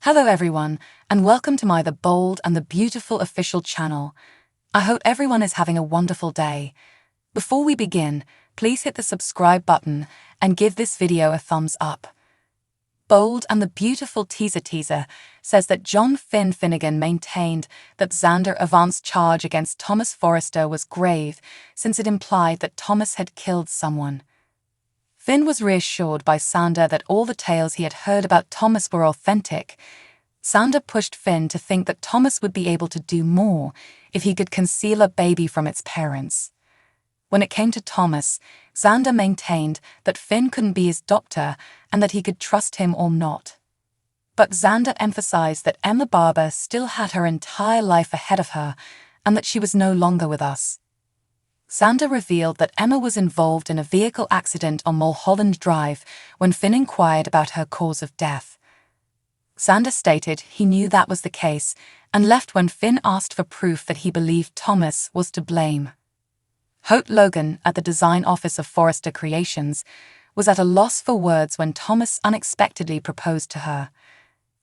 Hello everyone, and welcome to my The Bold and the Beautiful official channel. I hope everyone is having a wonderful day. Before we begin, please hit the subscribe button and give this video a thumbs up. Bold and the Beautiful teaser says that John Finnegan maintained that Xander Avant's charge against Thomas Forrester was grave since it implied that Thomas had killed someone. Finn was reassured by Xander that all the tales he had heard about Thomas were authentic. Xander pushed Finn to think that Thomas would be able to do more if he could conceal a baby from its parents. When it came to Thomas, Xander maintained that Finn couldn't be his doctor and that he could trust him or not. But Xander emphasized that Emma Barber still had her entire life ahead of her and that she was no longer with us. Xander revealed that Emma was involved in a vehicle accident on Mulholland Drive when Finn inquired about her cause of death. Xander stated he knew that was the case and left when Finn asked for proof that he believed Thomas was to blame. Hope Logan, at the design office of Forrester Creations, was at a loss for words when Thomas unexpectedly proposed to her.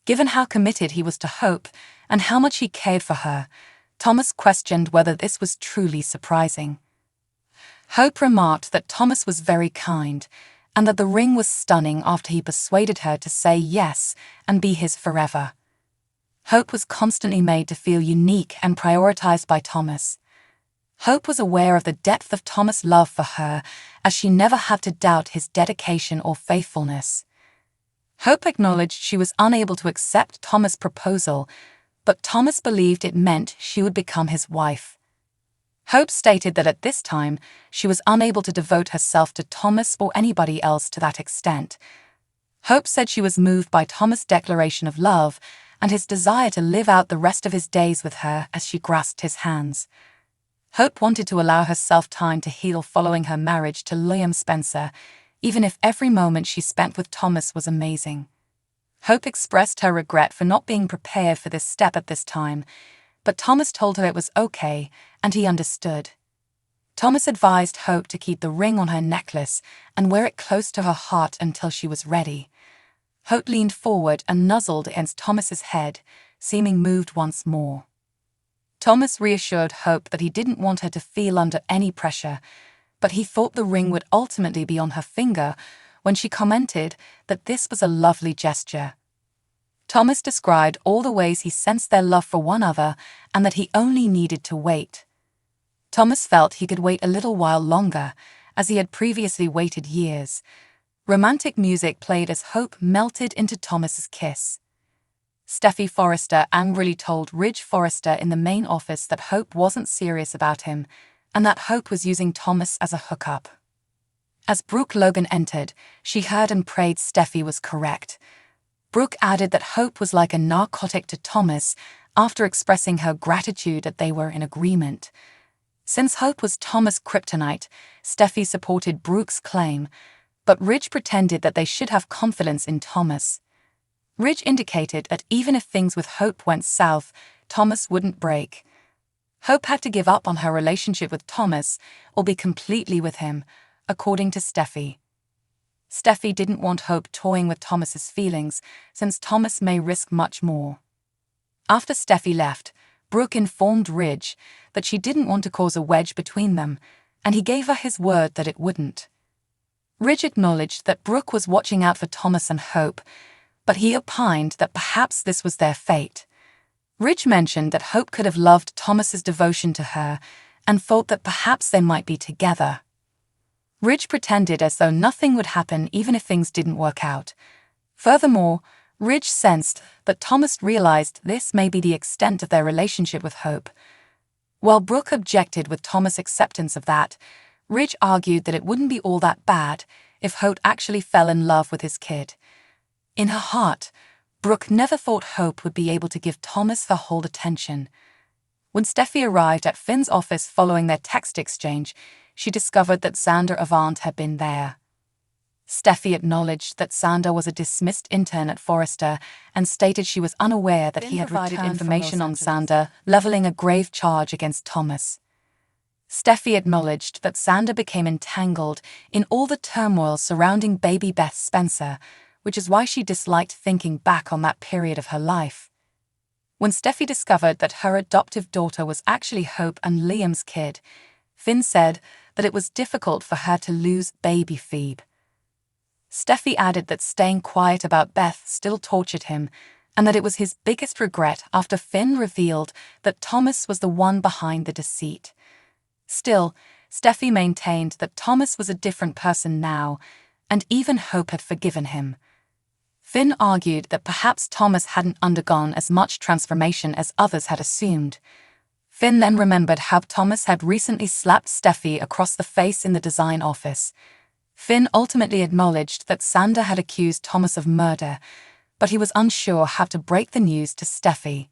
Given how committed he was to Hope and how much he cared for her, Thomas questioned whether this was truly surprising. Hope remarked that Thomas was very kind and that the ring was stunning after he persuaded her to say yes and be his forever. Hope was constantly made to feel unique and prioritized by Thomas. Hope was aware of the depth of Thomas' love for her, as she never had to doubt his dedication or faithfulness. Hope acknowledged she was unable to accept Thomas' proposal, but Thomas believed it meant she would become his wife. Hope stated that at this time, she was unable to devote herself to Thomas or anybody else to that extent. Hope said she was moved by Thomas' declaration of love and his desire to live out the rest of his days with her as she grasped his hands. Hope wanted to allow herself time to heal following her marriage to Liam Spencer, even if every moment she spent with Thomas was amazing. Hope expressed her regret for not being prepared for this step at this time, but Thomas told her it was okay, and he understood. Thomas advised Hope to keep the ring on her necklace and wear it close to her heart until she was ready. Hope leaned forward and nuzzled against Thomas's head, seeming moved once more. Thomas reassured Hope that he didn't want her to feel under any pressure, but he thought the ring would ultimately be on her finger when she commented that this was a lovely gesture. Thomas described all the ways he sensed their love for one another and that he only needed to wait. Thomas felt he could wait a little while longer, as he had previously waited years. Romantic music played as Hope melted into Thomas's kiss. Steffi Forrester angrily told Ridge Forrester in the main office that Hope wasn't serious about him and that Hope was using Thomas as a hookup. As Brooke Logan entered, she heard and prayed Steffi was correct. Brooke added that Hope was like a narcotic to Thomas after expressing her gratitude that they were in agreement. Since Hope was Thomas' kryptonite, Steffi supported Brooke's claim, but Ridge pretended that they should have confidence in Thomas. Ridge indicated that even if things with Hope went south, Thomas wouldn't break. Hope had to give up on her relationship with Thomas or be completely with him, according to Steffi. Steffi didn't want Hope toying with Thomas's feelings, since Thomas may risk much more. After Steffi left, Brooke informed Ridge that she didn't want to cause a wedge between them, and he gave her his word that it wouldn't. Ridge acknowledged that Brooke was watching out for Thomas and Hope, but he opined that perhaps this was their fate. Ridge mentioned that Hope could have loved Thomas's devotion to her and thought that perhaps they might be together. Ridge pretended as though nothing would happen even if things didn't work out. Furthermore, Ridge sensed that Thomas realized this may be the extent of their relationship with Hope. While Brooke objected with Thomas' acceptance of that, Ridge argued that it wouldn't be all that bad if Hope actually fell in love with his kid. In her heart, Brooke never thought Hope would be able to give Thomas her whole attention. When Steffi arrived at Finn's office following their text exchange, she discovered that Xander Avant had been there. Steffi acknowledged that Xander was a dismissed intern at Forrester and stated she was unaware that he had provided information on Xander, leveling a grave charge against Thomas. Steffi acknowledged that Xander became entangled in all the turmoil surrounding baby Beth Spencer which is why she disliked thinking back on that period of her life. When Steffi discovered that her adoptive daughter was actually Hope and Liam's kid, Finn said that it was difficult for her to lose baby Phoebe. Steffi added that staying quiet about Beth still tortured him, and that it was his biggest regret after Finn revealed that Thomas was the one behind the deceit. Still, Steffi maintained that Thomas was a different person now, and even Hope had forgiven him. Finn argued that perhaps Thomas hadn't undergone as much transformation as others had assumed. Finn then remembered how Thomas had recently slapped Steffi across the face in the design office. Finn ultimately acknowledged that Sander had accused Thomas of murder, but he was unsure how to break the news to Steffi.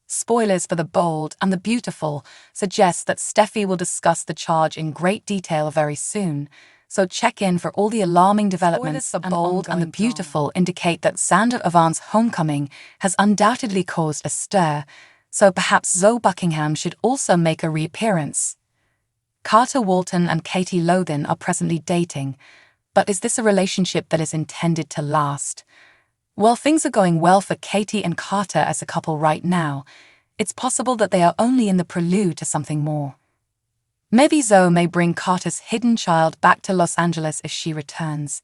Spoilers for The Bold and the Beautiful suggest that Steffi will discuss the charge in great detail very soon, so check in for all the alarming developments. The Bold and the Beautiful indicate that Sander Avant's homecoming has undoubtedly caused a stir, so perhaps Zoe Buckingham should also make a reappearance. Carter Walton and Katie Lothin are presently dating, but is this a relationship that is intended to last? While things are going well for Katie and Carter as a couple right now, it's possible that they are only in the prelude to something more. Maybe Zoe may bring Carter's hidden child back to Los Angeles if she returns.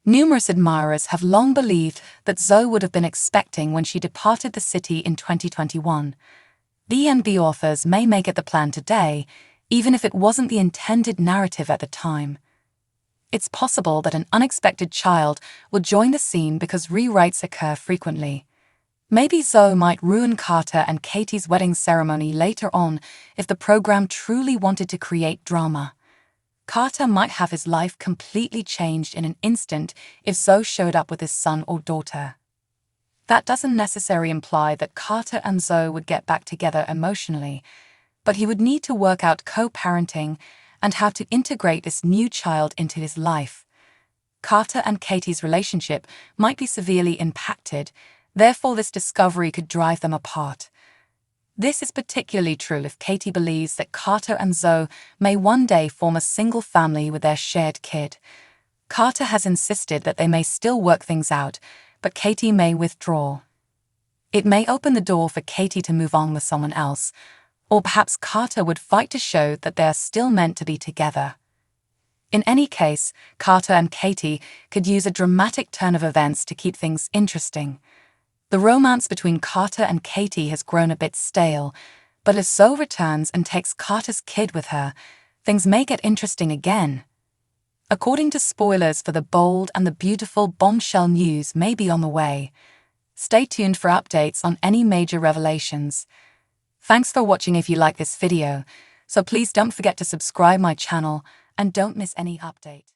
Numerous admirers have long believed that Zoe would have been expecting when she departed the city in 2021. B&B authors may make it the plan today, even if it wasn't the intended narrative at the time. It's possible that an unexpected child will join the scene because rewrites occur frequently. Maybe Zoe might ruin Carter and Katie's wedding ceremony later on if the program truly wanted to create drama. Carter might have his life completely changed in an instant if Zoe showed up with his son or daughter. That doesn't necessarily imply that Carter and Zoe would get back together emotionally, but he would need to work out co-parenting and how to integrate this new child into his life. Carter and Katie's relationship might be severely impacted, therefore this discovery could drive them apart. This is particularly true if Katie believes that Carter and Zoe may one day form a single family with their shared kid. Carter has insisted that they may still work things out, but Katie may withdraw. It may open the door for Katie to move on with someone else, or perhaps Carter would fight to show that they are still meant to be together. In any case, Carter and Katie could use a dramatic turn of events to keep things interesting. The romance between Carter and Katie has grown a bit stale, but as Zoe returns and takes Carter's kid with her, things may get interesting again. According to spoilers for The Bold and the Beautiful, bombshell news may be on the way. Stay tuned for updates on any major revelations. Thanks for watching. If you like this video, so please don't forget to subscribe my channel and don't miss any update.